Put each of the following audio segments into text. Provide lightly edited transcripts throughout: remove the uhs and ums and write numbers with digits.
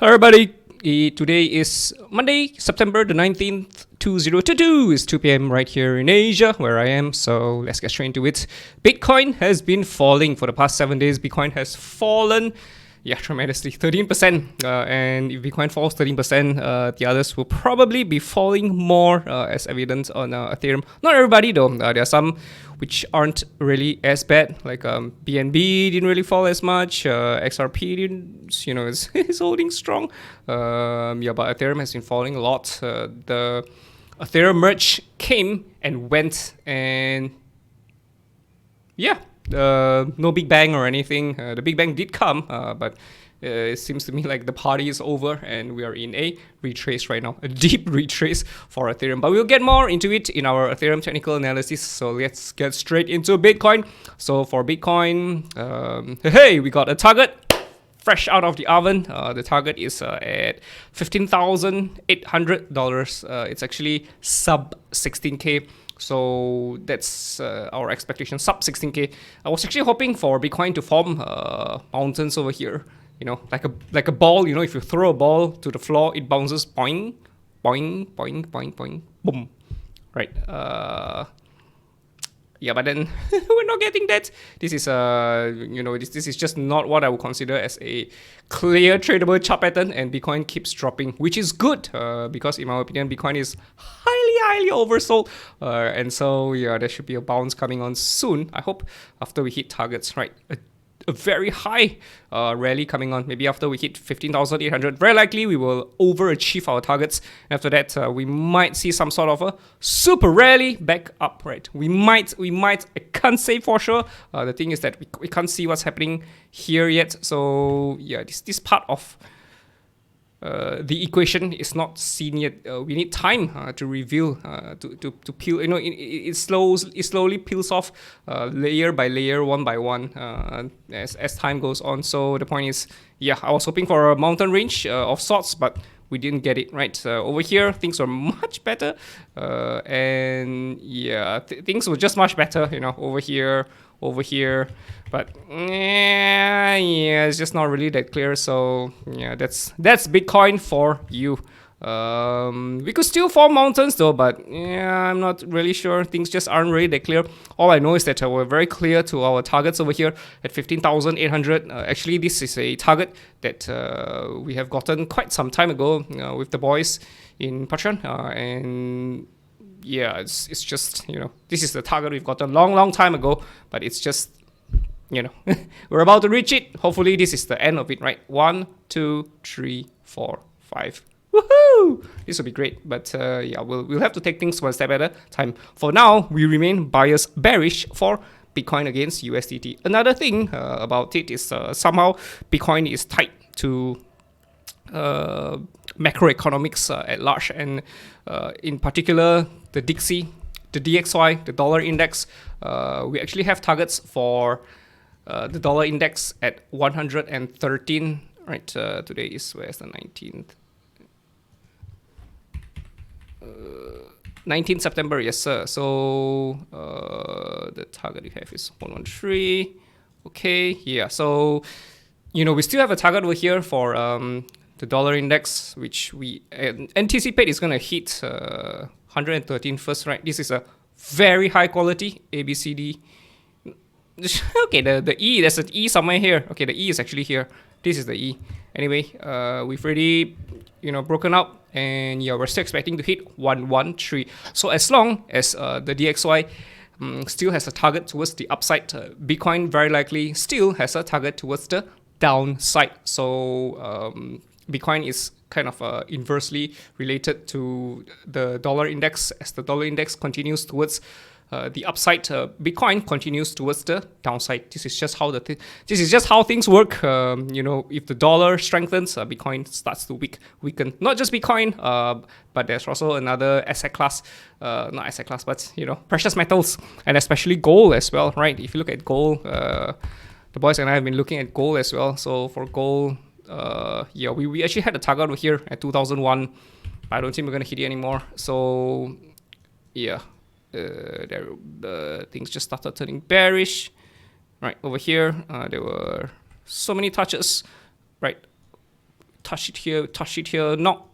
Hello everybody, today is Monday, September the 19th, 2022. It's 2 p.m. right here in Asia, where I am, so let's get straight into it. Bitcoin has been falling for the past 7 days. Bitcoin has fallen, tremendously, 13%. And if Bitcoin falls 13%, the others will probably be falling more, as evident on Ethereum. Not everybody though, there are some which aren't really as bad, like BNB didn't really fall as much, XRP didn't, is holding strong. But Ethereum has been falling a lot. The Ethereum merge came and went, and no big bang or anything. The big bang did come, but it seems to me like the party is over and we are in a retrace right now, a deep retrace for Ethereum. But we'll get more into it in our Ethereum technical analysis. So let's get straight into Bitcoin. So for Bitcoin, we got a target fresh out of the oven. The target is at $15,800. It's actually sub 16K. So that's our expectation, sub 16K. I was actually hoping for Bitcoin to form mountains over here. Like a ball. If you throw a ball to the floor, it bounces, boing, boing, boing, boing, boing, boom. Right. But then we're not getting that. This is this is just not what I would consider as a clear tradable chart pattern, and Bitcoin keeps dropping, which is good because in my opinion Bitcoin is highly oversold, and so there should be a bounce coming on soon. I hope after we hit targets, right? A very high rally coming on, maybe after we hit 15,800. Very likely we will overachieve our targets. After that, we might see some sort of a super rally back up, right? We might, I can't say for sure. The thing is that we can't see what's happening here yet. So this part of the equation is not seen yet. We need time to reveal, to peel. It slowly peels off layer by layer, one by one, as time goes on. So the point is, I was hoping for a mountain range of sorts, but we didn't get it, right? Over here, things were much better, and things were just much better. Over here, but it's just not really that clear. So that's Bitcoin for you. We could still form mountains though, but I'm not really sure. Things just aren't really that clear. All I know is that we're very clear to our targets over here at 15,800. Actually, this is a target that we have gotten quite some time ago with the boys in Patreon, and it's just, this is the target we've got a long time ago, but it's just, we're about to reach it. Hopefully this is the end of it, right? 1, 2, 3, 4, 5. Woohoo! This will be great, but we'll have to take things one step at a time. For now, we remain bearish for Bitcoin against USDT. Another thing about it is somehow Bitcoin is tied to macroeconomics at large, and in particular the DXY, the dollar index. We actually have targets for the dollar index at 113. Right, today is, where's the 19th? 19th September, yes sir. So the target we have is 113. Okay, so we still have a target over here for the dollar index, which we anticipate is going to hit 113 first, right? This is a very high quality ABCD. Okay, the E, there's an E somewhere here. Okay, the E is actually here. This is the E. Anyway, we've already broken out, and we're still expecting to hit 113. So as long as the DXY still has a target towards the upside, Bitcoin very likely still has a target towards the downside. So Bitcoin is kind of inversely related to the dollar index. As the dollar index continues towards the upside, Bitcoin continues towards the downside. This is just how things work. If the dollar strengthens, Bitcoin starts to weaken. Not just Bitcoin, but there's also another asset class, not asset class, but precious metals, and especially gold as well, right? If you look at gold, the boys and I have been looking at gold as well. So for gold, we actually had a target over here at 2001. I don't think we're gonna hit it anymore. So the things just started turning bearish. Right over here, there were so many touches, right? touch it here, knock,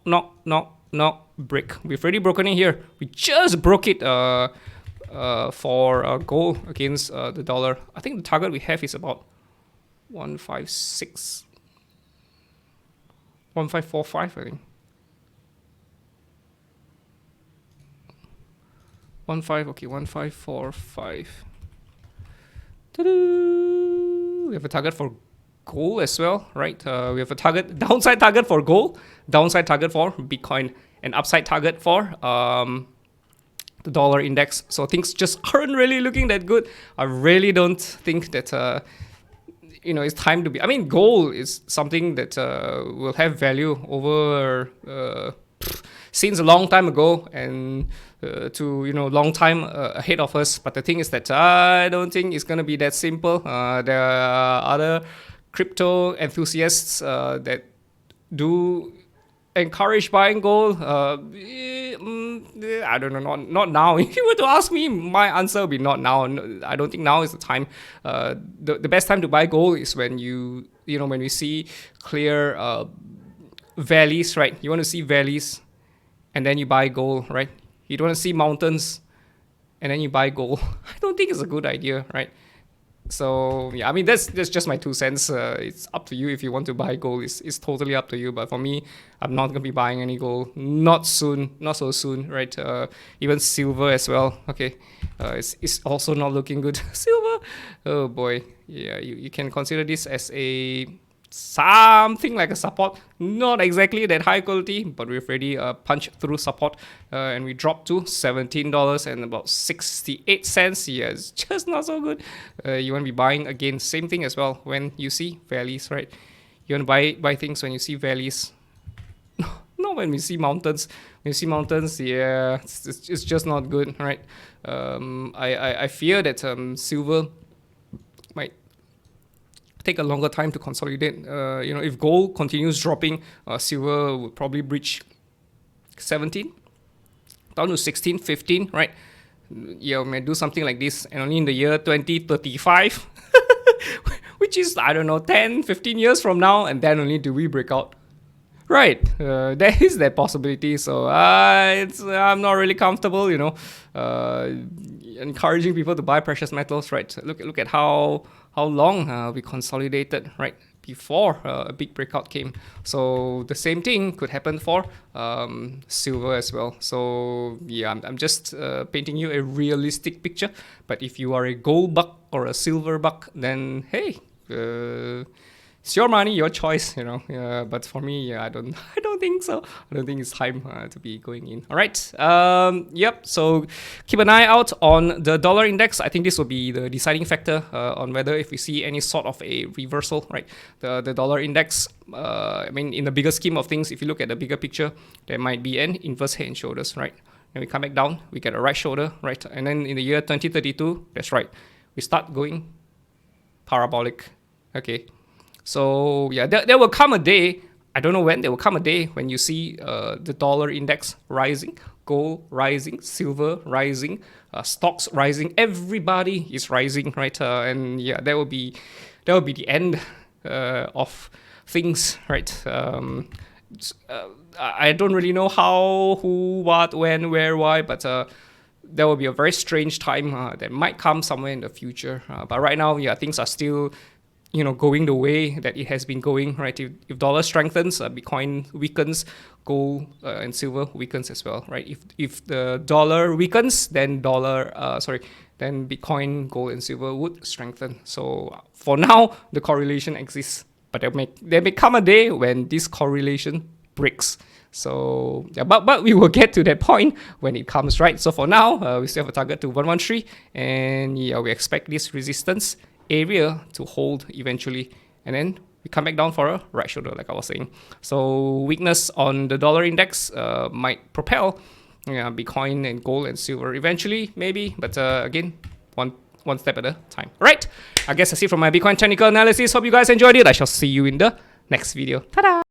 break. We've already broken it here. We just broke it for gold against the dollar. I think the target we have is about 156, 1545, I think. 1545. We have a target for gold as well, right? We have a downside target for gold, downside target for Bitcoin, and upside target for the dollar index. So things just aren't really looking that good. I really don't think that it's time to be. I mean, gold is something that will have value over since a long time ago and to long time ahead of us. But the thing is that I don't think it's gonna be that simple. There are other crypto enthusiasts that do encourage buying gold. I don't know, not now. If you were to ask me, my answer would be not now. I don't think now is the time. The best time to buy gold is when when we see clear valleys, right? You want to see valleys, and then you buy gold, right? You don't want to see mountains, and then you buy gold. I don't think it's a good idea, right? So yeah, I mean that's just my 2 cents. It's up to you if you want to buy gold. It's totally up to you. But for me, I'm not gonna be buying any gold. Not soon. Not so soon, right? Even silver as well. Okay, it's also not looking good. Silver. Oh boy. Yeah, you can consider this as something like a support. Not exactly that high quality, but we've already punched through support and we dropped to $17 and about 68 cents. Yeah, it's just not so good. You want to be buying again, same thing as well when you see valleys, right? You want to buy things when you see valleys, not when we see mountains. When you see mountains, yeah, it's just not good, right? I fear that silver might take a longer time to consolidate. If gold continues dropping, silver would probably breach 17 down to 16, 15, right? Yeah, we may do something like this, and only in the year 2035, which is, I don't know, 10, 15 years from now, and then only do we break out. Right, there is that possibility. So I'm not really comfortable, encouraging people to buy precious metals. Right, look at how long we consolidated, right, before a big breakout came. So the same thing could happen for silver as well. So yeah, I'm just painting you a realistic picture. But if you are a gold buck or a silver buck, then hey. It's your money, your choice, but for me, yeah, I don't think so. I don't think it's time to be going in. All right. Yep. So keep an eye out on the dollar index. I think this will be the deciding factor on whether if we see any sort of a reversal, right? The dollar index. I mean, in the bigger scheme of things, if you look at the bigger picture, there might be an inverse head and shoulders, right? And we come back down, we get a right shoulder, right? And then in the year 2032, that's right, we start going parabolic. Okay. So yeah, there will come a day, I don't know when, there will come a day when you see the dollar index rising, gold rising, silver rising, stocks rising, everybody is rising, right? And yeah, that will be the end of things, right? I don't really know how, who, what, when, where, why, but there will be a very strange time that might come somewhere in the future. But right now, yeah, things are still going the way that it has been going, right? If dollar strengthens, Bitcoin weakens, gold and silver weakens as well, right? If the dollar weakens, then then Bitcoin, gold, and silver would strengthen. So for now, the correlation exists, but there may come a day when this correlation breaks. So yeah, but we will get to that point when it comes, right? So for now, we still have a target to 113, and yeah, we expect this resistance area to hold eventually, and then we come back down for a right shoulder, like I was saying. So weakness on the dollar index might propel Bitcoin and gold and silver eventually, maybe, but again, one step at a time. Right, I guess that's it from my Bitcoin technical analysis. Hope you guys enjoyed it. I shall see you in the next video. Ta-da!